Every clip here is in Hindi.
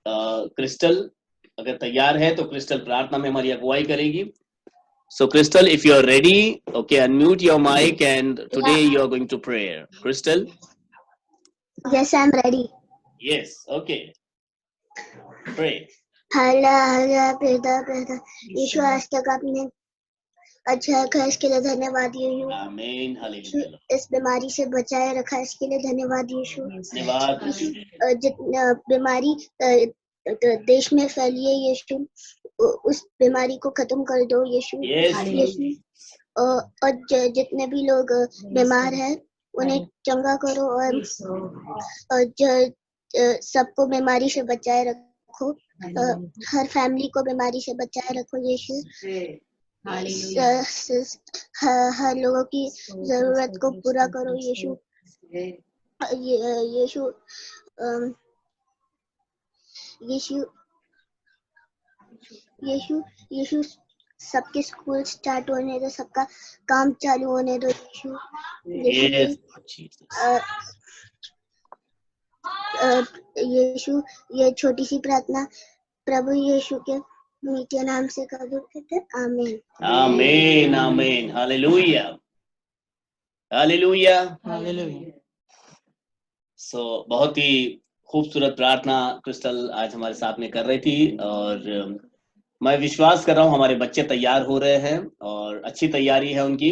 क्रिस्टल अगर तैयार है तो क्रिस्टल प्रार्थना में हमारी अगुवाई करेगी. So Crystal, if you're ready, okay, unmute your mic and today you are going to prayer. Crystal? Yes, I'm ready. Yes, okay. Pray. Hallelujah पिता पिता यीशु आज तक आपने अच्छा रखा इसके लिए धन्यवाद यीशु. आमीन. हालेलुया. इस बीमारी से बचाए रखा इसके लिए धन्यवाद यीशु. धन्यवाद. जितना बीमारी देश में फैली है यीशु उस बीमारी को खत्म कर दो यीशु. यीशु और जितने भी लोग बीमार हैं उन्हें चंगा करो और सबको बीमारी से बचाए रखो. हर फैमिली को बीमारी से बचाए रखो यीशु. हर लोगों की जरूरत को पूरा करो यीशु. यीशु यीशु यीशु यीशु सबके स्कूल स्टार्ट होने दो, सबका काम चालू होने दो यीशु. यीशु ये छोटी सी प्रार्थना प्रभु यीशु के मीठे नाम से कबूल करते. आमीन. आमीन. आमीन. हालेलुया. हालेलुया. हालेलुया. सो बहुत ही खूबसूरत प्रार्थना क्रिस्टल आज हमारे साथ में कर रही थी और मैं विश्वास कर रहा हूं हमारे बच्चे तैयार हो रहे हैं और अच्छी तैयारी है उनकी.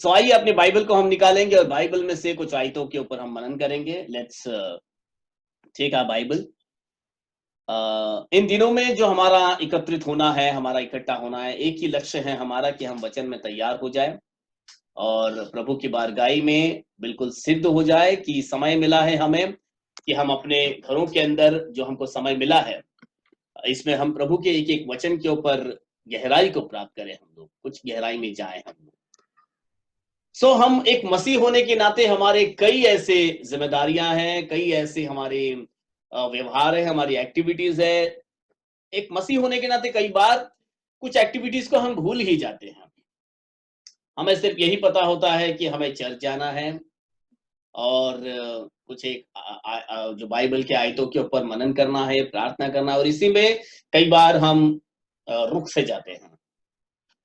सो आइए अपनी बाइबल को हम निकालेंगे और बाइबल में से कुछ आयतों के ऊपर हम मनन करेंगे. Let's take our Bible. इन दिनों में जो हमारा एकत्रित होना है, हमारा इकट्ठा होना है, एक ही लक्ष्य है हमारा कि हम वचन में तैयार हो जाए और प्रभु की बारगाही में बिल्कुल सिद्ध हो जाए कि समय मिला है हमें कि हम अपने घरों के अंदर जो हमको समय मिला है इसमें हम प्रभु के एक एक वचन के ऊपर गहराई को प्राप्त करें. हम लोग कुछ गहराई में जाए हम लोग. सो हम एक मसीह होने के नाते हमारे कई ऐसे जिम्मेदारियां हैं, कई ऐसे हमारे व्यवहार है, हमारी एक्टिविटीज है. एक मसीह होने के नाते कई बार कुछ एक्टिविटीज को हम भूल ही जाते हैं. हमें सिर्फ यही पता होता है कि हमें चर्च जाना है और कुछ एक जो बाइबल के आयतों के ऊपर मनन करना है, प्रार्थना करना, और इसी में कई बार हम रुक से जाते हैं.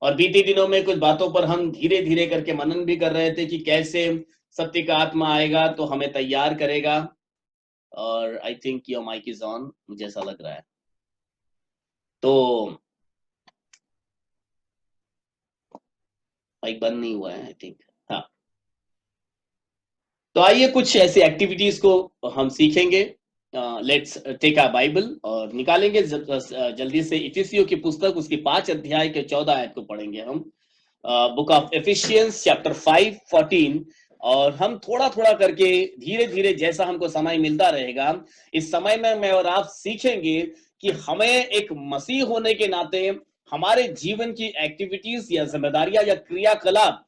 और बीते दिनों में कुछ बातों पर हम धीरे धीरे करके मनन भी कर रहे थे कि कैसे सत्य का आत्मा आएगा तो हमें तैयार करेगा. और I think your mic is on, मुझे ऐसा लग रहा है. तो माइक बंद नहीं हुआ है आई थिंक. हाँ, तो आइए कुछ ऐसी एक्टिविटीज को हम सीखेंगे. लेट्स टेक आवर बाइबल और निकालेंगे जल्दी से इफिसियों की पुस्तक उसकी 5 अध्याय के 14 आयत को पढ़ेंगे हम. Book of efficiency chapter 5:14. और हम थोड़ा थोड़ा करके धीरे धीरे जैसा हमको समय मिलता रहेगा इस समय में मैं और आप सीखेंगे कि हमें एक मसीह होने के नाते हमारे जीवन की एक्टिविटीज या जिम्मेदारियां या क्रियाकलाप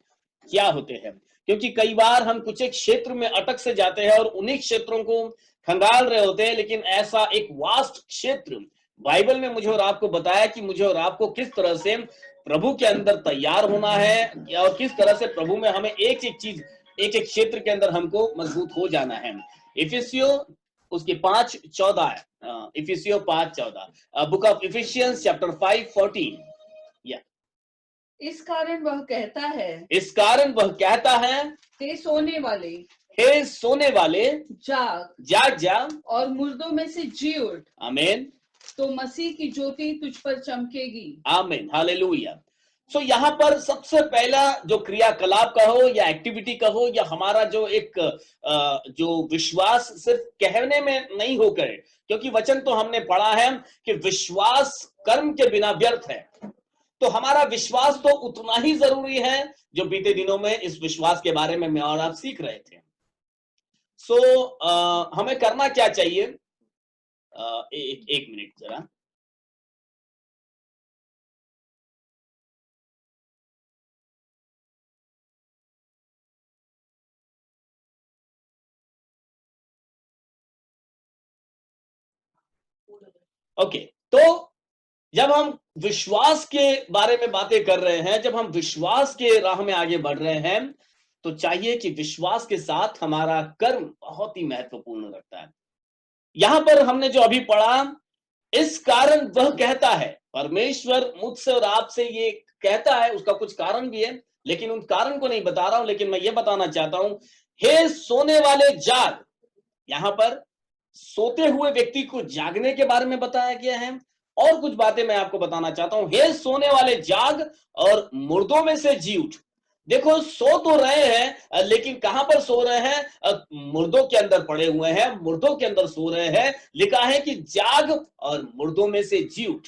क्या होते हैं. क्योंकि कई बार हम कुछ एक क्षेत्र में अटक से जाते हैं और उन्हीं क्षेत्रों को खंगाल रहे होते हैं, लेकिन ऐसा एक वास्ट क्षेत्र बाइबल में मुझे और आपको बताया कि मुझे और आपको किस तरह से प्रभु के अंदर तैयार होना है और किस तरह से प्रभु में हमें एक एक चीज एक एक क्षेत्र के अंदर हमको मजबूत हो जाना है. इफिसियो उसकी 5:14. इफिसियो 5:14. Book of efficiency chapter 5:14. इस कारण वह कहता है हे सोने वाले जाग जा और मुर्दों में से जी उठ. आमीन. तो मसीह की ज्योति तुझ पर चमकेगी. आमीन. हालेलुया. सो यहाँ पर सबसे पहला जो क्रियाकलाप कहो या एक्टिविटी कहो या हमारा जो एक जो विश्वास सिर्फ कहने में नहीं होकर, क्योंकि वचन तो हमने पढ़ा है कि विश्वास कर्म के बिना व्यर्थ है. तो हमारा विश्वास तो उतना ही जरूरी है जो बीते दिनों में इस विश्वास के बारे में मैं और आप सीख रहे थे. सो हमें करना क्या चाहिए. एक मिनट जरा. ओके, तो जब हम विश्वास के बारे में बातें कर रहे हैं, जब हम विश्वास के राह में आगे बढ़ रहे हैं, तो चाहिए कि विश्वास के साथ हमारा कर्म बहुत ही महत्वपूर्ण रखता है. यहां पर हमने जो अभी पढ़ा, इस कारण वह कहता है, परमेश्वर मुझसे और आपसे ये कहता है, उसका कुछ कारण भी है, लेकिन उन कारण को नहीं बता रहा हूं, लेकिन मैं ये बताना चाहता हूं, हे सोने वाले जाग। यहां पर सोते हुए व्यक्ति को जागने के बारे में बताया गया है। और कुछ बातें मैं आपको बताना चाहता हूं, हे सोने वाले जाग और मुर्दों में से जी उठ। देखो, सो तो रहे हैं, लेकिन कहां पर सो रहे हैं? मुर्दों के अंदर पड़े हुए हैं, मुर्दों के अंदर सो रहे हैं। लिखा है कि जाग और मुर्दों में से जी उठ।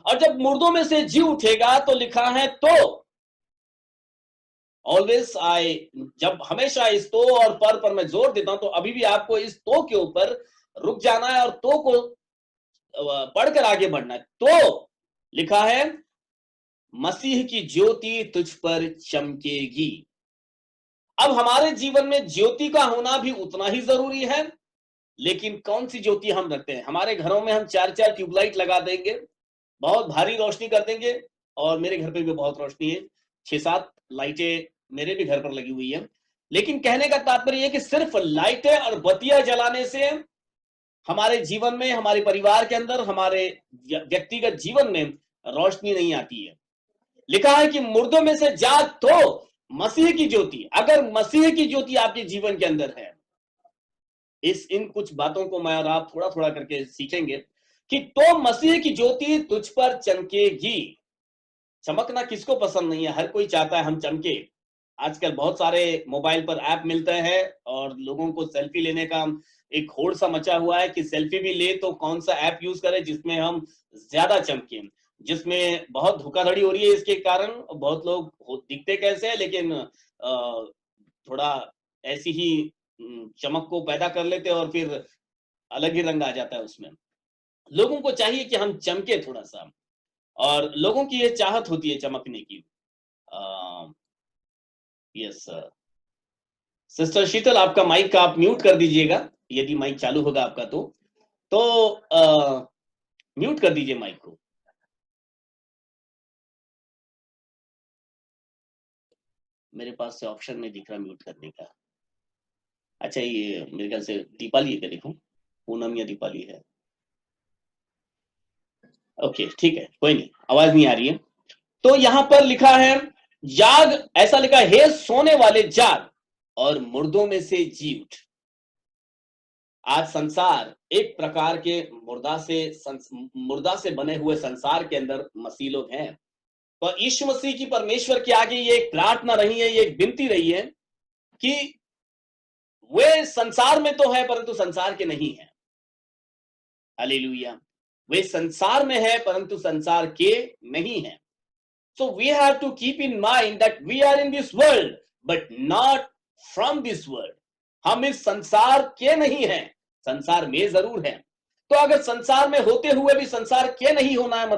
और जब मुर्दों में से जी उठेगा तो लिखा है तो ऑलवेज आई, जब हमेशा इस तो और पर मैं जोर देता हूं, तो अभी भी आपको इस तो के ऊपर रुक जाना है और तो को पढ़कर आगे बढ़ना है। तो लिखा है मसीह की ज्योति तुझ पर चमकेगी। अब हमारे जीवन में ज्योति का होना भी उतना ही जरूरी है, लेकिन कौन सी ज्योति हम रखते हैं? हमारे घरों में हम 4-4 ट्यूबलाइट लगा देंगे, बहुत भारी रोशनी कर देंगे, और मेरे घर पे भी बहुत रोशनी है, 6-7 लाइटें मेरे भी घर पर लगी हुई है। लेकिन कहने का तात्पर्य है कि सिर्फ लाइटें और बत्तियां जलाने से हमारे जीवन में, हमारे परिवार के अंदर, हमारे व्यक्तिगत जीवन में रोशनी नहीं आती है। लिखा है कि मुर्दों में से जाग तो मसीह की ज्योति। अगर मसीह की ज्योति आपके जीवन के अंदर है, इन कुछ बातों को मैं और आप थोड़ा थोड़ा करके सीखेंगे कि तो मसीह की ज्योति तुझ पर चमकेगी। चमकना किसको पसंद नहीं है? हर कोई चाहता है हम चमके। आजकल बहुत सारे मोबाइल पर ऐप मिलते हैं और लोगों को सेल्फी लेने का एक होड़ सा मचा हुआ है कि सेल्फी भी ले तो कौन सा ऐप यूज करें जिसमें हम ज्यादा चमके, जिसमें बहुत धोखाधड़ी हो रही है। इसके कारण बहुत लोग दिखते कैसे हैं, लेकिन थोड़ा ऐसी ही चमक को पैदा कर लेते हैं और फिर अलग ही रंग आ जाता है उसमें। लोगों को चाहिए कि हम चमके थोड़ा सा, और लोगों की ये चाहत होती है चमकने की। यस सिस्टर शीतल, आपका माइक का आप म्यूट कर दीजिएगा, यदि माइक चालू होगा आपका तो म्यूट कर दीजिए माइक को। मेरे पास से ऑप्शन नहीं दिख रहा म्यूट करने का। अच्छा, ये मेरे ख्याल से दीपाली है, देखो पूनम या दीपाली है। ओके ठीक है, कोई नहीं, आवाज नहीं आ रही है। तो यहां पर लिखा है जाग, ऐसा लिखा है हे सोने वाले जाग और मुर्दों में से जी उठ। आज संसार एक प्रकार के मुर्दा से बने हुए संसार के अंदर मसीह लोग हैं। तो यीशु मसीह की परमेश्वर के आगे ये एक प्रार्थना रही है, ये एक विनती रही है कि वे संसार में तो है परंतु संसार के नहीं है। हालेलुया। वे संसार में है परंतु संसार के नहीं है। So we have to keep in mind that we are in this world but not from this world. हम इस संसार के नहीं हैं, संसार में जरूर है। तो अगर संसार में होते हुए भी संसार के नहीं होना है,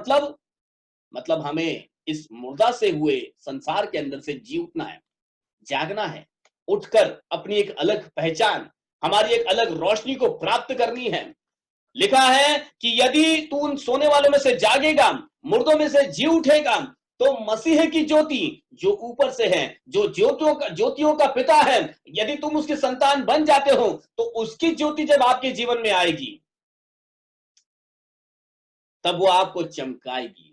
मतलब हमें इस मुर्दा से हुए संसार के अंदर से जी उठना है, जागना है, उठकर अपनी एक अलग पहचान, हमारी एक अलग रोशनी को प्राप्त करनी है। लिखा है कि यदि तू उन सोने वालों में से जागेगा, मुर्दों में से जी उठेगा, तो मसीह की ज्योति जो ऊपर से है, जो ज्योतियों का पिता है, यदि तुम उसके संतान बन जाते हो, तो उसकी ज्योति जब आपके जीवन में आएगी तब वो आपको चमकाएगी।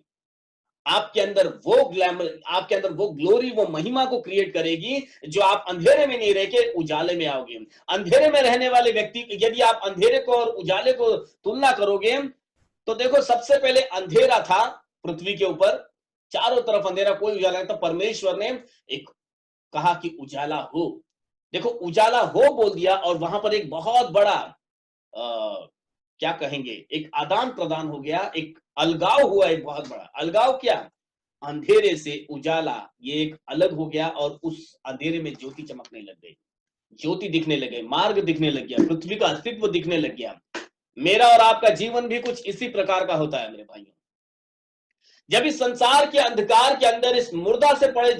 आपके अंदर वो ग्लैमर, आपके अंदर वो ग्लोरी, वो महिमा को क्रिएट करेगी, जो आप अंधेरे में नहीं रह के उजाले में आओगे। अंधेरे में रहने वाले व्यक्ति, यदि आप अंधेरे को और उजाले को तुलना करोगे, तो देखो सबसे पहले अंधेरा था पृथ्वी के ऊपर, चारों तरफ अंधेरा, कोई उजाला नहीं। तो परमेश्वर ने एक कहा कि उजाला हो। देखो उजाला हो बोल दिया, और वहां पर एक बहुत बड़ा क्या कहेंगे, एक आदान प्रदान हो गया, एक अलगाव हुआ, एक बहुत बड़ा अलगाव। क्या? अंधेरे से उजाला, ये एक अलग हो गया, और उस अंधेरे में ज्योति चमकने लग गई, ज्योति दिखने लगे, मार्ग दिखने लग गया, पृथ्वी का अस्तित्व दिखने लग गया। मेरा और आपका जीवन भी कुछ इसी प्रकार का होता है मेरे भाइयों। जब इस संसार के अंधकार के अंदर, इस मुर्दा से पड़े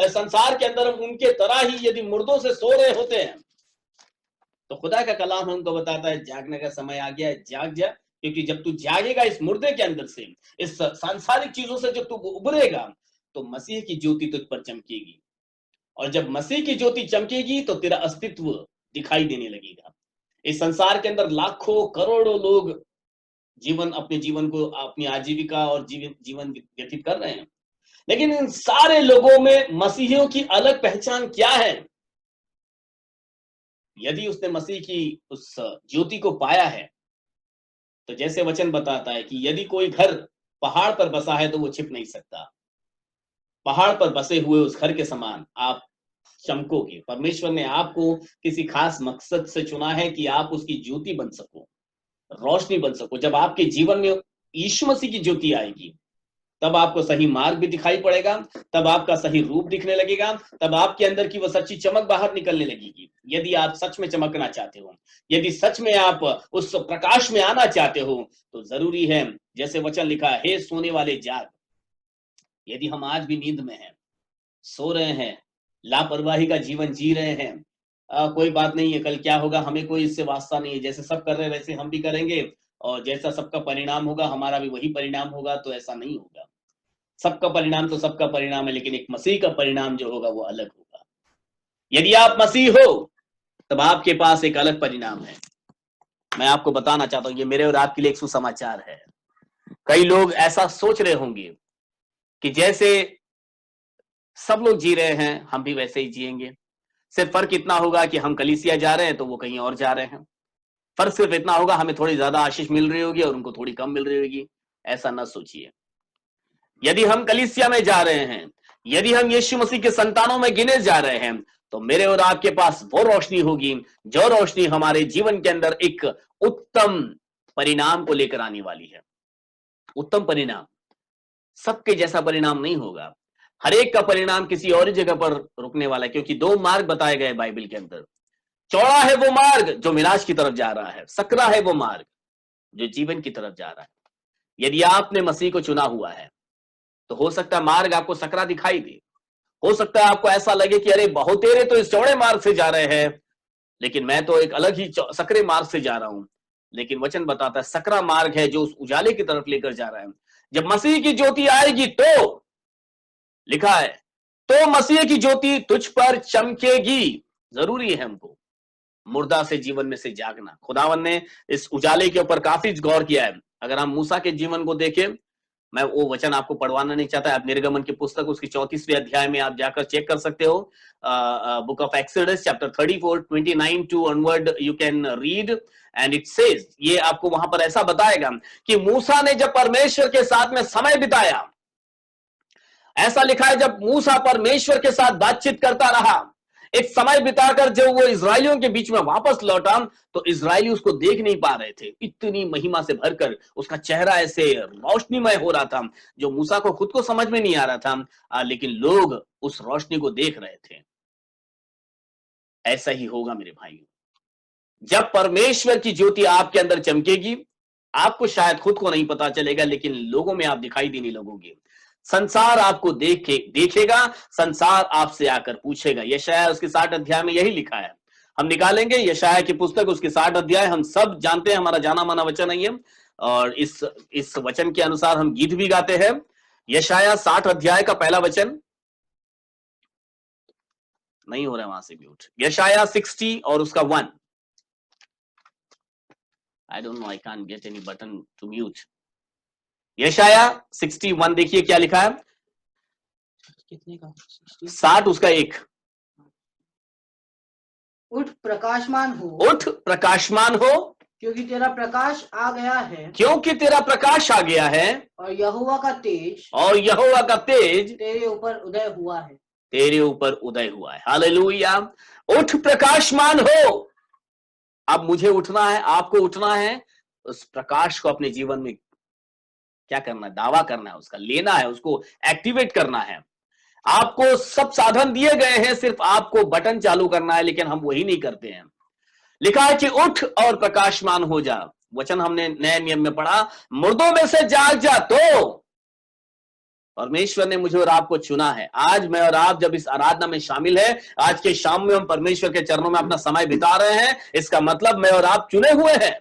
संसार के अंदर हम उनके तरह ही यदि मुर्दों से सो रहे होते हैं, तो खुदा का कलाम हमको बताता है जागने का समय आ गया है, जाग जा। क्योंकि जब तू जागेगा इस मुर्दे के अंदर से, इस सांसारिक चीजों से जब तू उभरेगा, तो मसीह की ज्योति तुझ पर चमकेगी। और जब मसीह की ज्योति चमकेगी तो तेरा अस्तित्व दिखाई देने लगेगा। इस संसार के अंदर लाखों करोड़ों लोग अपने जीवन को, अपनी आजीविका और जीवन व्यतीत कर रहे हैं, लेकिन इन सारे लोगों में मसीहियों की अलग पहचान क्या है? यदि उसने मसीह की उस ज्योति को पाया है, तो जैसे वचन बताता है कि यदि कोई घर पहाड़ पर बसा है तो वो छिप नहीं सकता। पहाड़ पर बसे हुए उस घर के समान आप चमकोगे। परमेश्वर ने आपको किसी खास मकसद से चुना है कि आप उसकी ज्योति बन सको, रोशनी बन सको। जब आपके जीवन में यीशु मसीह की ज्योति आएगी, तब आपको सही मार्ग भी दिखाई पड़ेगा, तब आपका सही रूप दिखने लगेगा, तब आपके अंदर की वो सच्ची चमक बाहर निकलने लगेगी। यदि आप सच में चमकना चाहते हो, यदि सच में आप उस प्रकाश में आना चाहते हो, तो जरूरी है, जैसे वचन लिखा है, हे सोने वाले जाग। यदि हम आज भी नींद में हैं, सो रहे हैं, लापरवाही का जीवन जी रहे हैं, कोई बात नहीं है, कल क्या होगा हमें कोई इससे वास्ता नहीं है, जैसे सब कर रहे हैं वैसे हम भी करेंगे, और जैसा सबका परिणाम होगा हमारा भी वही परिणाम होगा, तो ऐसा नहीं होगा। सबका परिणाम तो सबका परिणाम है, लेकिन एक मसीह का परिणाम जो होगा वो अलग होगा। यदि आप मसीह हो, तब आपके पास एक अलग परिणाम है। मैं आपको बताना चाहता हूं, ये मेरे और आपके लिए एक सुसमाचार है। कई लोग ऐसा सोच रहे होंगे कि जैसे सब लोग जी रहे हैं हम भी वैसे ही जिएंगे, सिर्फ फर्क इतना होगा कि हम कलीसिया जा रहे हैं तो वो कहीं और जा रहे हैं। फर्क सिर्फ इतना होगा, हमें थोड़ी ज्यादा आशीष मिल रही होगी और उनको थोड़ी कम मिल रही होगी। ऐसा न सोचिए। यदि हम कलीसिया में जा रहे हैं, यदि हम यीशु मसीह के संतानों में गिने जा रहे हैं, तो मेरे और आपके पास वो रोशनी होगी, जो रोशनी हमारे जीवन के अंदर एक उत्तम परिणाम को लेकर आने वाली है। उत्तम परिणाम सबके जैसा परिणाम नहीं होगा, हर एक का परिणाम किसी और जगह पर रुकने वाला है, क्योंकि दो मार्ग बताए गए बाइबल के अंदर। चौड़ा है वो मार्ग जो विनाश की तरफ जा रहा है, सकरा है वो मार्ग जो जीवन की तरफ जा रहा है। यदि आपने मसीह को चुना हुआ है, तो हो सकता है मार्ग आपको सकरा दिखाई दे, हो सकता है आपको ऐसा लगे कि अरे बहुतेरे तो इस चौड़े मार्ग से जा रहे हैं, लेकिन मैं तो एक अलग ही सकरे मार्ग से जा रहा हूं। लेकिन वचन बताता है सकरा मार्ग है जो उस उजाले की तरफ लेकर जा रहा है। जब मसीह की ज्योति आएगी, तो लिखा है, तो मसीह की ज्योति तुझ पर चमकेगी। जरूरी है हमको मुर्दा से जीवन में से जागना। खुदावन ने इस उजाले के ऊपर काफी गौर किया है। अगर हम मूसा के जीवन को देखें, मैं वो वचन आपको पढ़वाना नहीं चाहता, आप निर्गमन की पुस्तक उसकी 34वें अध्याय में आप जाकर चेक कर सकते हो। Book of Exodus chapter 34 29 to onward you can read, and it says, ये आपको वहां पर ऐसा बताएगा कि मूसा ने जब परमेश्वर के साथ में समय बिताया, ऐसा लिखा है जब मूसा परमेश्वर के साथ बातचीत करता रहा, एक समय बिताकर जब वो इजरायलियों के बीच में वापस लौटा, तो इजरायली उसको देख नहीं पा रहे थे। इतनी महिमा से भरकर उसका चेहरा ऐसे रोशनीमय हो रहा था, जो मूसा को खुद को समझ में नहीं आ रहा था, लेकिन लोग उस रोशनी को देख रहे थे। ऐसा ही होगा मेरे भाइयों, जब परमेश्वर की ज्योति आपके अंदर चमकेगी, आपको शायद खुद को नहीं पता चलेगा, लेकिन लोगों में आप दिखाई देने लगोगे। संसार आपको देखेगा, संसार आपसे आकर पूछेगा। यशायाह उसके 60 अध्याय में यही लिखा है। हम निकालेंगे यशायाह की पुस्तक उसके 60 अध्याय, हम सब जानते हैं, हमारा जाना माना वचन है ये, और इस वचन के अनुसार हम गीत भी गाते हैं। यशायाह 60 अध्याय का पहला वचन, नहीं हो रहा है वहां से म्यूट। यशायाह 60 और उसका 1, I don't know, I can't get any button to mute. यशायाह 61 देखिए क्या लिखा है, कितने का, 60 उसका 1। उठ प्रकाशमान हो, उठ प्रकाशमान हो, क्योंकि तेरा प्रकाश आ गया है, क्योंकि तेरा प्रकाश आ गया है, और यहोवा का तेज, और यहोवा का तेज तेरे ऊपर उदय हुआ है, तेरे ऊपर उदय हुआ है। हालेलुया। उठ प्रकाशमान हो। अब मुझे उठना है, आपको उठना है, उस प्रकाश को अपने जीवन में क्या करना है, दावा करना है, उसका लेना है, उसको एक्टिवेट करना है। आपको सब साधन दिए गए हैं, सिर्फ आपको बटन चालू करना है, लेकिन हम वही नहीं करते हैं। लिखा है कि उठ और प्रकाशमान हो जा। वचन हमने नए नियम में पढ़ा, मुर्दों में से जाग जा। तो परमेश्वर ने मुझे और आपको चुना है। आज मैं और आप जब इस आराधना में शामिल है, आज के शाम में हम परमेश्वर के चरणों में अपना समय बिता रहे हैं, इसका मतलब मैं और आप चुने हुए हैं।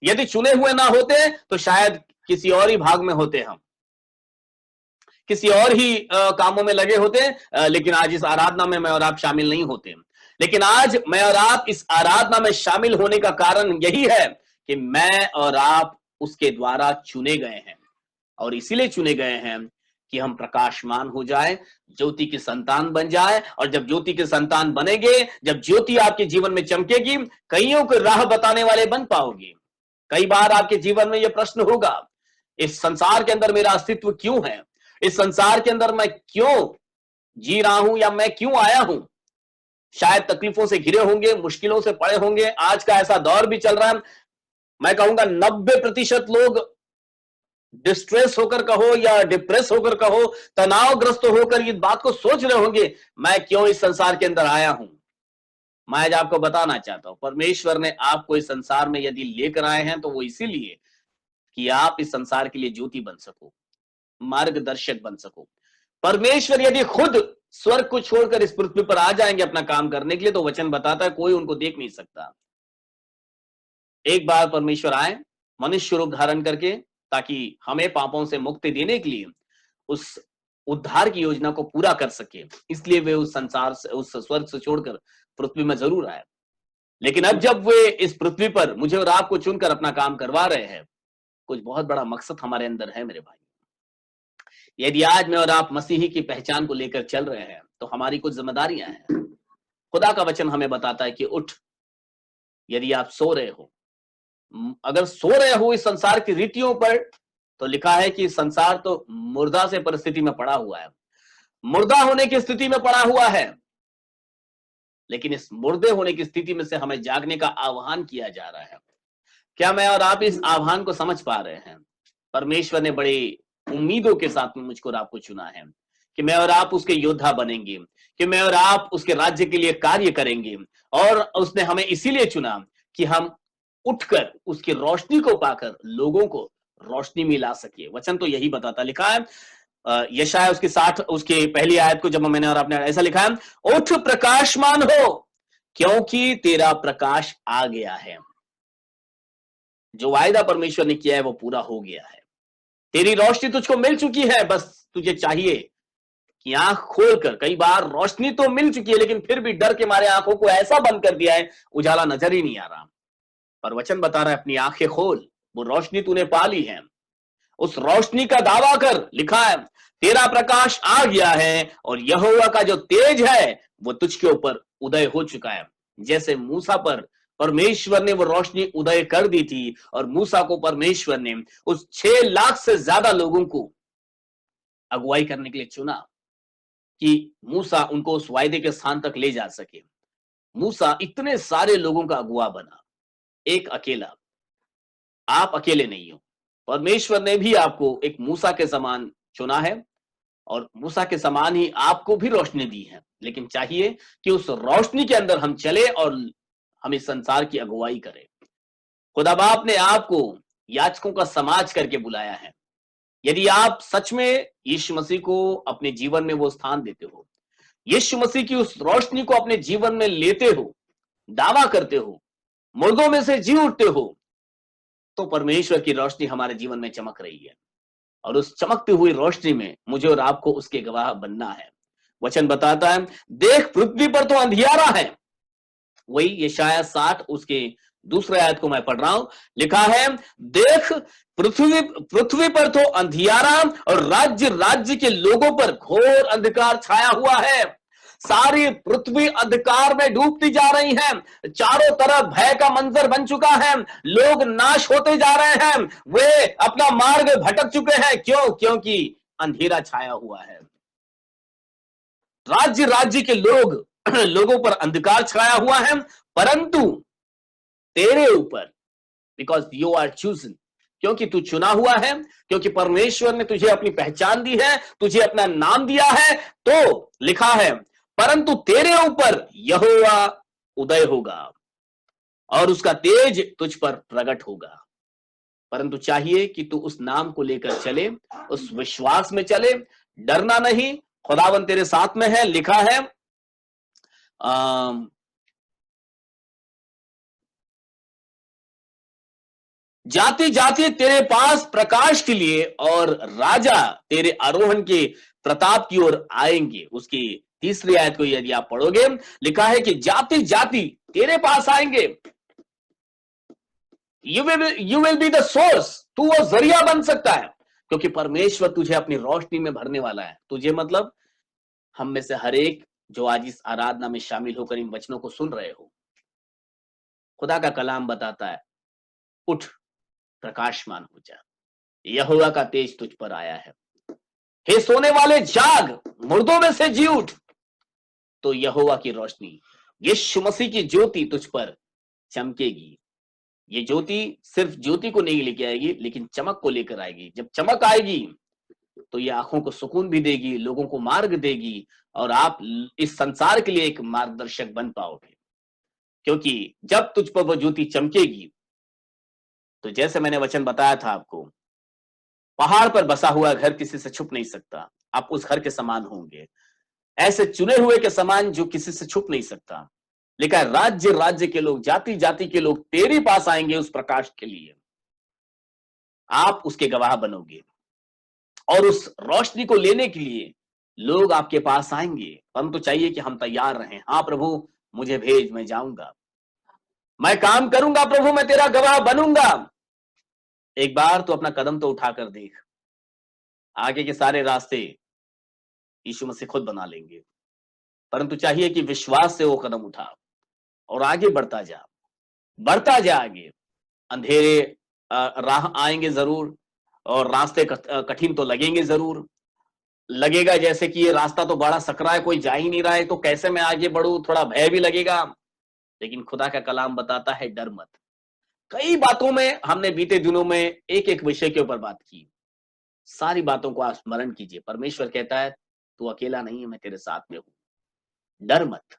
यदि चुने हुए ना होते तो शायद किसी और ही भाग में होते, हम किसी और ही कामों में लगे होते, लेकिन आज इस आराधना में मैं और आप शामिल नहीं होते। लेकिन आज मैं और आप इस आराधना में शामिल होने का कारण यही है कि मैं और आप उसके द्वारा चुने गए हैं, और इसीलिए चुने गए हैं कि हम प्रकाशमान हो जाए, ज्योति की संतान बन जाए। और जब ज्योति के संतान बनेंगे, जब ज्योति आपके जीवन में चमकेगी, कईयों को राह बताने वाले बन पाओगे। कई बार आपके जीवन में यह प्रश्न होगा, इस संसार के अंदर मेरा अस्तित्व क्यों है, इस संसार के अंदर मैं क्यों जी रहा हूं, या मैं क्यों आया हूं। शायद तकलीफों से घिरे होंगे, मुश्किलों से पड़े होंगे। आज का ऐसा दौर भी चल रहा है, मैं कहूंगा 90% लोग डिस्ट्रेस होकर कहो या डिप्रेस होकर कहो, तनावग्रस्त होकर इस बात को सोच रहे होंगे, मैं क्यों इस संसार के अंदर आया हूं। मैं आज आपको बताना चाहता हूं, परमेश्वर ने आपको इस संसार में यदि लेकर आए हैं तो वो इसीलिए कि आप इस संसार के लिए ज्योति बन सको, मार्गदर्शक बन सको। परमेश्वर यदि खुद स्वर्ग को छोड़कर इस पृथ्वी पर आ जाएंगे अपना काम करने के लिए, तो वचन बताता है कोई उनको देख नहीं सकता। एक बार परमेश्वर आए मनुष्य रूप धारण करके, ताकि हमें पापों से मुक्ति देने के लिए उस उद्धार की योजना को पूरा कर सके, इसलिए वे उस संसार से, उस स्वर्ग से छोड़कर पृथ्वी में जरूर आए। लेकिन अब जब वे इस पृथ्वी पर मुझे और आपको चुनकर अपना काम करवा रहे हैं, कुछ बहुत बड़ा मकसद हमारे अंदर है मेरे भाई। यदि आज मैं और आप मसीही की पहचान को लेकर चल रहे हैं, तो हमारी कुछ जिम्मेदारियां हैं। खुदा का वचन हमें बताता है कि उठ, यदि आप सो रहे हो, अगर सो रहे हो इस संसार की रीतियों पर, तो लिखा है कि संसार तो मुर्दा से परिस्थिति में पड़ा हुआ है, मुर्दा होने की स्थिति में पड़ा हुआ है। लेकिन इस मुर्दे होने की स्थिति में से हमें जागने का आह्वान किया जा रहा है। क्या मैं और आप इस आह्वान को समझ पा रहे हैं? परमेश्वर ने बड़ी उम्मीदों के साथ में मुझको और आपको चुना है कि मैं और आप उसके योद्धा बनेंगे, कि मैं और आप उसके राज्य के लिए कार्य करेंगे। और उसने हमें इसीलिए चुना कि हम उठकर उसकी रोशनी को पाकर लोगों को रोशनी में ला सके। वचन तो यही बताता, लिखा है यशायाह उसके 60 उसके पहली आयत को जब मैंने और आपने, ऐसा लिखा है, उठ प्रकाशमान हो क्योंकि तेरा प्रकाश आ गया है। जो वायदा परमेश्वर ने किया है वो पूरा हो गया है। तेरी रोशनी तुझको मिल चुकी है, बस तुझे चाहिए कि आंख खोलकर, कई बार रोशनी तो मिल चुकी है लेकिन फिर भी डर के मारे आंखों को ऐसा बंद कर दिया है, उजाला नजर ही नहीं आ रहा। पर वचन बता रहा है अपनी आंखें खोल, वो रोशनी तूने पा ली है, उस रोशनी का दावा कर। लिखा है तेरा प्रकाश आ गया है और यहोवा का जो तेज है वो तुझके ऊपर उदय हो चुका है। जैसे मूसा पर परमेश्वर ने वो रोशनी उदय कर दी थी, और मूसा को परमेश्वर ने उस 6 लाख से ज्यादा लोगों को अगुवाई करने के लिए चुना कि मूसा उनको उस वायदे के स्थान तक ले जा सके। मूसा इतने सारे लोगों का अगुवा बना, एक अकेला। आप अकेले नहीं हो, परमेश्वर ने भी आपको एक मूसा के समान चुना है, और मूसा के समान ही आपको भी रोशनी दी है। लेकिन चाहिए कि उस रोशनी के अंदर हम चले और हम इस संसार की अगुवाई करें। खुदा बाप ने आपको याजकों का समाज करके बुलाया है। यदि आप सच में यीशु मसीह को अपने जीवन में वो स्थान देते हो, यीशु मसीह की उस रोशनी को अपने जीवन में लेते हो, दावा करते हो, मुर्दों में से जी उठते हो, तो परमेश्वर की रोशनी हमारे जीवन में चमक रही है। और उस चमकती हुई रोशनी में मुझे और आपको उसके गवाह बनना है। वचन बताता है, देख पृथ्वी पर तो अंधियारा है। वही यशायाह 60 उसके दूसरे आयत को मैं पढ़ रहा हूं। लिखा है, देख पृथ्वी पर तो अंधियारा और राज्य राज्य के लोगों पर घोर अंधकार छाया हुआ है। सारी पृथ्वी अंधकार में डूबती जा रही है, चारों तरफ भय का मंजर बन चुका है, लोग नाश होते जा रहे हैं, वे अपना मार्ग भटक चुके हैं। क्यों? क्योंकि अंधेरा छाया हुआ है। राज्य राज्य के लोगों पर अंधकार छाया हुआ है, परंतु तेरे ऊपर, बिकॉज यू आर चूजन, क्योंकि तू चुना हुआ है, क्योंकि परमेश्वर ने तुझे अपनी पहचान दी है, तुझे अपना नाम दिया है, तो लिखा है, परंतु तेरे ऊपर यहोवा उदय होगा और उसका तेज तुझ पर प्रकट होगा। परंतु चाहिए कि तू उस नाम को लेकर चले, उस विश्वास में चले, डरना नहीं, खुदावन तेरे साथ में है। लिखा है जाति जाति तेरे पास प्रकाश के लिए और राजा तेरे आरोहण के प्रताप की ओर आएंगे। उसकी तीसरी आयत को यदि आप पढ़ोगे, लिखा है कि जाति जाति तेरे पास आएंगे। You will be the source, तू वो जरिया बन सकता है, क्योंकि परमेश्वर तुझे अपनी रोशनी में भरने वाला है। तुझे मतलब हम में से हर एक जो आज इस आराधना में शामिल होकर इन वचनों को सुन रहे हो, खुदा का कलाम बताता है, उठ प्रकाशमान हो जा, यहोवा का तेज तुझ पर आया है। हे सोने वाले जाग, मुर्दों में से जी उठ, तो यहोवा की रोशनी, यीशु मसीह की ज्योति तुझ पर चमकेगी। ये ज्योति सिर्फ ज्योति को नहीं लेके आएगी, लेकिन चमक को लेकर आएगी। जब चमक आएगी तो ये आंखों को सुकून भी देगी, लोगों को मार्ग देगी, और आप इस संसार के लिए एक मार्गदर्शक बन पाओगे। क्योंकि जब तुझ पर वो ज्योति चमकेगी, तो जैसे मैंने वचन बताया था आपको, पहाड़ पर बसा हुआ घर किसी से छुप नहीं सकता, आप उस घर के समान होंगे, ऐसे चुने हुए के समान जो किसी से छुप नहीं सकता। लिखा है, राज्य राज्य के लोग, जाति जाति के लोग तेरे पास आएंगे उस प्रकाश के लिए। आप उसके गवाह बनोगे, और उस रोशनी को लेने के लिए लोग आपके पास आएंगे। परंतु चाहिए कि हम तैयार रहें। हाँ प्रभु, मुझे भेज, मैं जाऊंगा, मैं काम करूंगा प्रभु, मैं तेरा गवाह बनूंगा। एक बार तो अपना कदम तो उठाकर देख, आगे के सारे रास्ते यीशु मसीह खुद बना लेंगे। परंतु चाहिए कि विश्वास से वो कदम उठा और आगे बढ़ता जा, बढ़ता जा आगे। अंधेरे राह आएंगे जरूर, और रास्ते कठिन तो लगेंगे जरूर। लगेगा जैसे कि ये रास्ता तो बड़ा सकरा है, कोई जा ही नहीं रहा है, तो कैसे मैं आगे बढ़ूं, थोड़ा भय भी लगेगा। लेकिन खुदा का कलाम बताता है, डर मत। कई बातों में हमने बीते दिनों में एक एक विषय के ऊपर बात की, सारी बातों को आप स्मरण कीजिए। परमेश्वर कहता है, तू अकेला नहीं है, मैं तेरे साथ में हूं, डर मत,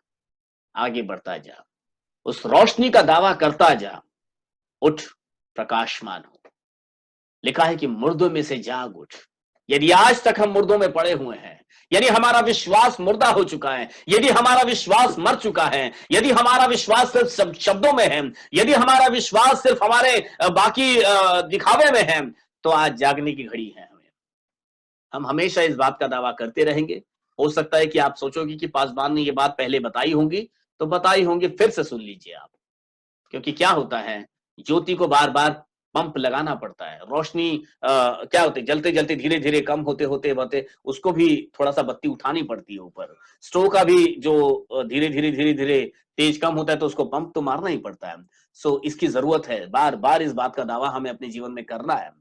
आगे बढ़ता जा, उस रोशनी का दावा करता जा, उठ प्रकाशमान हो। लिखा है कि मुर्दों में से जाग उठ। यदि आज तक हम मुर्दों में पड़े हुए हैं, यदि हमारा विश्वास मुर्दा हो चुका है, यदि हमारा विश्वास मर चुका है, यदि हमारा विश्वास सिर्फ शब्दों में है, यदि हमारा विश्वास सिर्फ हमारे बाकी दिखावे में है, तो आज जागने की घड़ी है। हम हमेशा इस बात का दावा करते रहेंगे। हो सकता है कि आप सोचोगे कि पासवान ने ये बात पहले बताई होंगी, तो बताई होंगी, फिर से सुन लीजिए आप। क्योंकि क्या होता है, ज्योति को बार बार पंप लगाना पड़ता है। रोशनी क्या होती है, जलते जलते धीरे धीरे कम होते होते होते उसको भी थोड़ा सा बत्ती उठानी पड़ती है ऊपर। स्टोव का भी जो धीरे धीरे तेज कम होता है, तो उसको पंप तो मारना ही पड़ता है। सो इसकी जरूरत है, बार बार इस बात का दावा हमें अपने जीवन में करना है।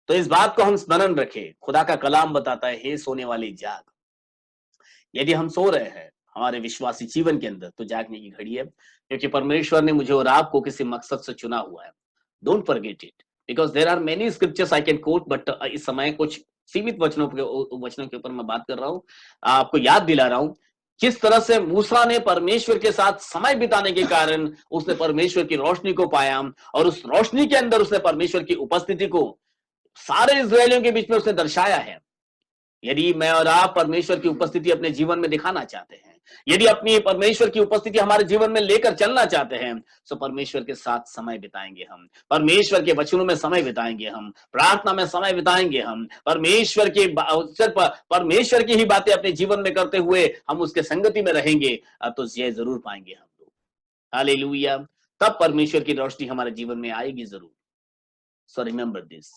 तो इस बात को हम स्मरण रखें। खुदा का कलाम बताता है, हे सोने वाले जाग। यदि हम सो रहे हैं हमारे विश्वासी जीवन के अंदर, तो जागने की घड़ी है, क्योंकि परमेश्वर ने मुझे और आपको किसी मकसद से चुना हुआ है। Don't forget it, because there are many scriptures I can quote, but इस समय कुछ सीमित वचनों के ऊपर मैं बात कर रहा हूं, आपको याद दिला रहा हूं किस तरह से मूसा ने परमेश्वर के साथ समय बिताने के कारण उसने परमेश्वर की रोशनी को पाया, और उस रोशनी के अंदर उसने परमेश्वर की उपस्थिति को सारे इस्राएलियों के बीच में उसने दर्शाया है। यदि मैं और आप परमेश्वर की उपस्थिति अपने जीवन में दिखाना चाहते हैं, यदि अपनी परमेश्वर की उपस्थिति हमारे जीवन में लेकर चलना चाहते हैं, तो परमेश्वर के साथ समय बिताएंगे हम, परमेश्वर के वचनों में समय बिताएंगे हम, प्रार्थना में समय बिताएंगे हम, परमेश्वर की ही बातें अपने जीवन में करते हुए हम उसके संगति में रहेंगे, तो जय जरूर पाएंगे हम लोग। हालेलुया। तब परमेश्वर की रोशनी हमारे जीवन में आएगी जरूर। So remember this.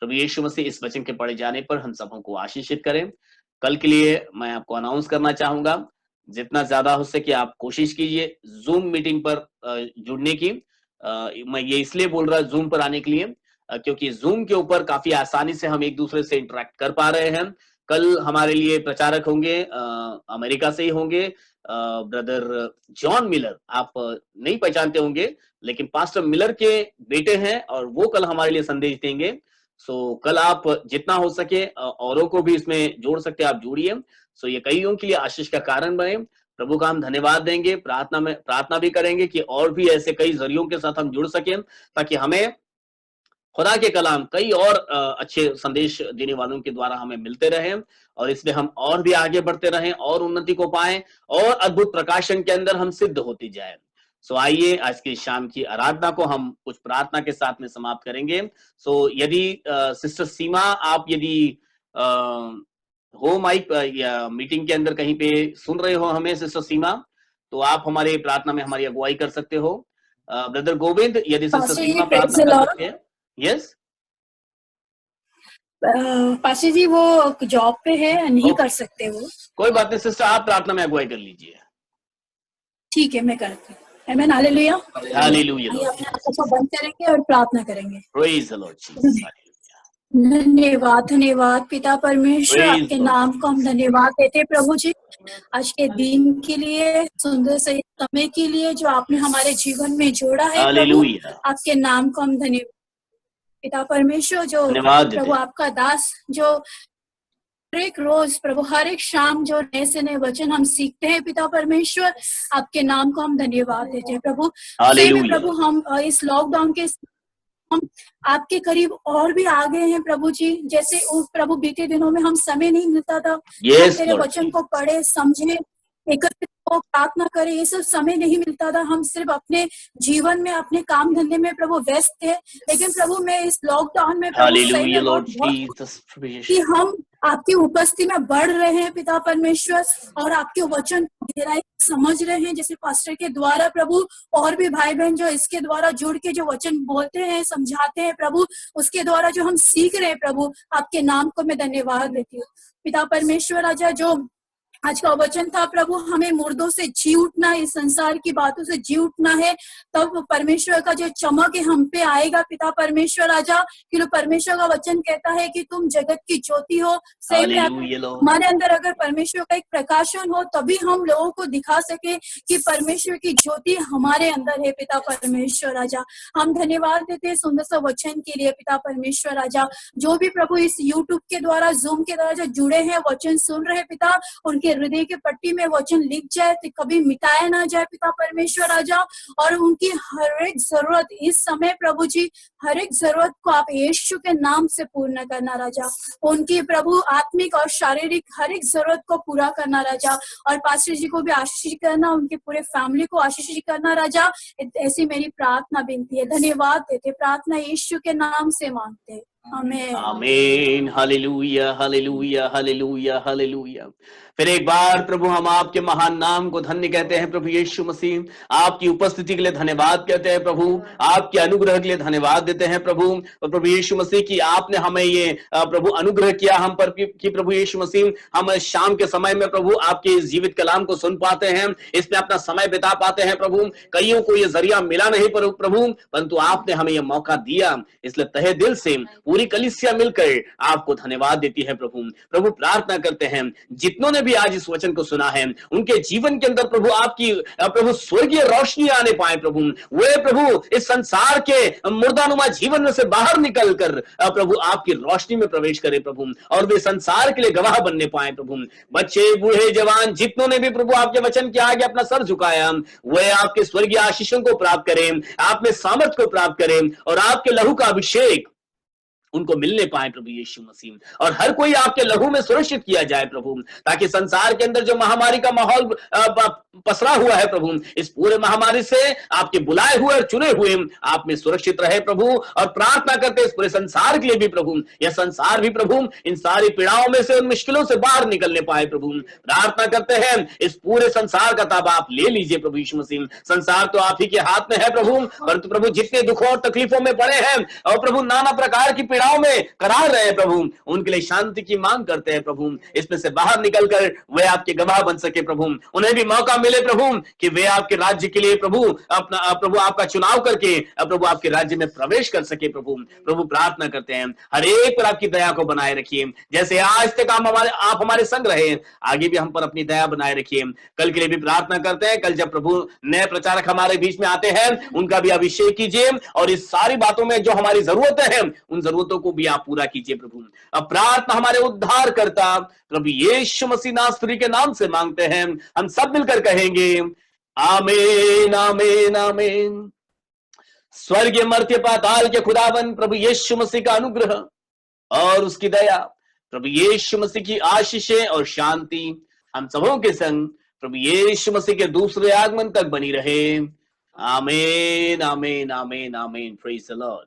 प्रभु यीशु मसीह इस वचन के पढ़े जाने पर हम सबों को आशीषित करें। कल के लिए मैं आपको अनाउंस करना चाहूंगा, जितना ज्यादा हो सके आप कोशिश कीजिए जूम मीटिंग पर जुड़ने की। मैं ये इसलिए बोल रहा जूम पर आने के लिए, क्योंकि जूम के ऊपर काफी आसानी से हम एक दूसरे से इंटरेक्ट कर पा रहे हैं। कल हमारे लिए प्रचारक होंगे, अमेरिका से ही होंगे, ब्रदर जॉन मिलर। आप नहीं पहचानते होंगे, लेकिन पास्टर मिलर के बेटे हैं, और वो कल हमारे लिए संदेश देंगे। सो कल आप जितना हो सके औरों को भी इसमें जोड़ सकते हैं, आप जोड़िए। सो ये कईयों के लिए आशीष का कारण बने। प्रभु का हम धन्यवाद देंगे, प्रार्थना भी करेंगे कि और भी ऐसे कई जरियों के साथ हम जुड़ सकें, ताकि हमें खुदा के कलाम कई और अच्छे संदेश देने वालों के द्वारा हमें मिलते रहें, और इसमें हम और भी आगे बढ़ते रहें और उन्नति को पाएं, और अद्भुत प्रकाशन के अंदर हम सिद्ध होते जाएं। सो आइए आज की शाम की आराधना को हम कुछ प्रार्थना के साथ में समाप्त करेंगे। सो यदि सिस्टर सीमा, आप यदि हो माइक या मीटिंग के अंदर कहीं पे सुन रहे हो हमें सिस्टर सीमा, तो आप हमारे प्रार्थना में हमारी अगुवाई कर सकते हो। ब्रदर गोविंद, यदि सिस्टर पास्टर जी, सीमा praise प्रार्थना the कर Lord। सकते हैं। यस पास्टर जी वो जॉब पे है, नहीं कर सकते वो। कोई बात नहीं सिस्टर, आप प्रार्थना में अगुवाई कर लीजिए। ठीक है, मैं करती हूँ। आमीन, हालेलुया। हालेलुया आइए लॉर्ड, अपने आंखों को बंद करेंगे और प्रार्थना करेंगे। प्रेज द लॉर्ड जीसस, धन्यवाद धन्यवाद पिता परमेश्वर, Praise आपके the Lord नाम को हम धन्यवाद देते हैं प्रभु जी, आज के दिन के लिए, सुंदर से समय के लिए जो आपने हमारे जीवन में जोड़ा है प्रभु। हालेलुया, आपके नाम को हम धन्यवाद पिता परमेश्वर, जो धन्यवाद देते प्रभु हैं। आपका दास जो हर एक रोज प्रभु, हर एक शाम जो नए से नए वचन हम सीखते हैं पिता परमेश्वर, आपके नाम को हम धन्यवाद देते हैं प्रभु। सही में हालेलुया प्रभु, हम इस लॉकडाउन के हम आपके करीब और भी आ गए हैं प्रभु जी। जैसे प्रभु बीते दिनों में हम समय नहीं मिलता था कि हम यस तेरे लॉर्ड वचन को पढ़े, समझे, एकत्रित हो, प्रार्थना करें, ये सब समय नहीं मिलता था। हम सिर्फ अपने जीवन में, अपने काम धंधे में प्रभु व्यस्त थे। लेकिन प्रभु मैं इस लॉकडाउन में प्रभु सही हालेलुया में लॉर्ड बहुत जीसस, कि हम आपकी उपस्थिति में बढ़ रहे हैं पिता परमेश्वर, और आपके वचन को गहराई से समझ रहे हैं, जैसे पास्टर के द्वारा प्रभु, और भी भाई बहन जो इसके द्वारा जुड़ के जो वचन बोलते हैं, समझाते हैं प्रभु, उसके द्वारा जो हम सीख रहे हैं प्रभु, आपके नाम को मैं धन्यवाद देती हूँ पिता परमेश्वर। राजा, जो आज का वचन था प्रभु, हमें मुर्दों से जी उठना, इस संसार की बातों से जी उठना है, तब परमेश्वर का जो चमक है हम पे आएगा पिता परमेश्वर। राजा, कि परमेश्वर का वचन कहता है कि तुम जगत की ज्योति हो। सही में हालेलुया लॉर्ड, हमारे अंदर अगर परमेश्वर का एक प्रकाशन हो, तभी हम लोगों को दिखा सके कि परमेश्वर की ज्योति हमारे अंदर है पिता परमेश्वर। राजा, हम धन्यवाद देते हैं सुंदर सा वचन के लिए पिता परमेश्वर। राजा, जो भी प्रभु इस यूट्यूब के द्वारा, जूम के द्वारा जो जुड़े हैं, वचन सुन रहे पिता, उनके हृदय के पट्टी में वचन लिख जाए, तो कभी मिटाया ना जाए पिता परमेश्वर। राजा, और उनकी हर एक जरूरत इस समय प्रभु जी, हर एक जरूरत को आप यीशु के नाम से पूर्ण करना राजा। उनकी प्रभु आत्मिक और शारीरिक हर एक जरूरत को पूरा करना राजा, और पास्टर जी को भी आशीष करना, उनके पूरे फैमिली को आशीष करना राजा। ऐसी मेरी प्रार्थना विनती है, धन्यवाद देते, प्रार्थना यीशु के नाम से मांगते हैं, आमीन आमीन। Hallelujah hallelujah hallelujah hallelujah. फिर एक बार प्रभु हम आपके महान नाम को धन्य कहते हैं प्रभु यीशु मसीह, आपकी उपस्थिति के लिए धन्यवाद कहते हैं प्रभु, आपके अनुग्रह के लिए धन्यवाद देते हैं प्रभु। और प्रभु यीशु मसीह की आपने हमें ये प्रभु अनुग्रह किया हम पर कि प्रभु यीशु मसीह, हम शाम के समय में प्रभु आपके जीवित कलाम को सुन पाते हैं, इसमें अपना समय बिता पाते हैं प्रभु। कईयों को ये जरिया मिला नहीं प्रभु, परंतु आपने हमें ये मौका दिया, इसलिए तहे दिल से पूरी कलीसिया मिलकर आपको धन्यवाद देती है प्रभु। प्रभु प्रार्थना करते हैं जितनों ने भी आज इस वचन को सुना है, उनके जीवन के अंदर प्रभु आपकी प्रभु स्वर्गीय रोशनी आने पाए प्रभु। वे प्रभु इस संसार के मुर्दानुमा जीवन में से बाहर निकलकर प्रभु आपकी रोशनी में प्रवेश करें प्रभु, और वे संसार के लिए गवाह बनने पाए प्रभु। बच्चे, बूढ़े, जवान, जितनों ने भी प्रभु आपके वचन के आगे अपना सर झुकाया, वे आपके स्वर्गीय आशीषों को प्राप्त करें, आप में सामर्थ को प्राप्त करें, और आपके लहू का अभिषेक उनको मिलने पाए प्रभु यीशु मसीह। और हर कोई आपके लहू में सुरक्षित किया जाए प्रभु, ताकि संसार के अंदर जो महामारी का माहौल पसरा हुआ है प्रभु, इस पूरे महामारी से आपके बुलाए हुए और चुने हुए आप में सुरक्षित रहे प्रभु। और प्रार्थना करते इस पूरे संसार के लिए भी प्रभु, यह संसार भी प्रभु इन सारी पीड़ाओं में से, उन मुश्किलों से बाहर निकलने पाए प्रभु। प्रार्थना करते हैं इस पूरे संसार का ताबा आप ले लीजिए प्रभु यीशु मसीह। संसार तो आप ही के हाथ में है प्रभु, परंतु प्रभु जितने दुखों और तकलीफों में पड़े हैं और प्रभु नाना प्रकार की पीड़ाओं में करार रहे हैं प्रभु, उनके लिए शांति की मांग करते हैं प्रभु। इसमें से बाहर निकलकर वे आपके गवाह बन सके प्रभु, उन्हें भी मौका मिले प्रभु कि वे आपके राज्य के लिए प्रभु अपना प्रभु आपका चुनाव करके प्रभु आपके राज्य में प्रवेश कर सके प्रभु। प्रभु प्रार्थना करते हैं हर एक पर आपकी दया को बनाए रखिए, जैसे आज तक आप हमारे संग रहे, आगे भी हम पर अपनी दया बनाए रखिए। कल के लिए भी प्रार्थना करते हैं, कल जब प्रभु नए प्रचारक हमारे बीच में आते हैं, उनका भी अभिषेक कीजिए, और इस सारी बातों में जो हमारी जरूरतें हैं, उन जरूरतों को भी आप पूरा कीजिए प्रभु। अब प्रार्थना हमारे उद्धार करता प्रभु यीशु मसीह नासरी के नाम से मांगते हैं, हम सब मिलकर कहेंगे आमीन आमीन आमीन। स्वर्गीय मर्त्य पाताल के खुदावन प्रभु यीशु मसीह का अनुग्रह और उसकी दया, प्रभु यीशु मसीह की आशीषें और शांति हम सबों के संग प्रभु यीशु मसीह के दूसरे आगमन तक बनी रहे। आमीन आमीन आमीन आमीन। Praise the Lord.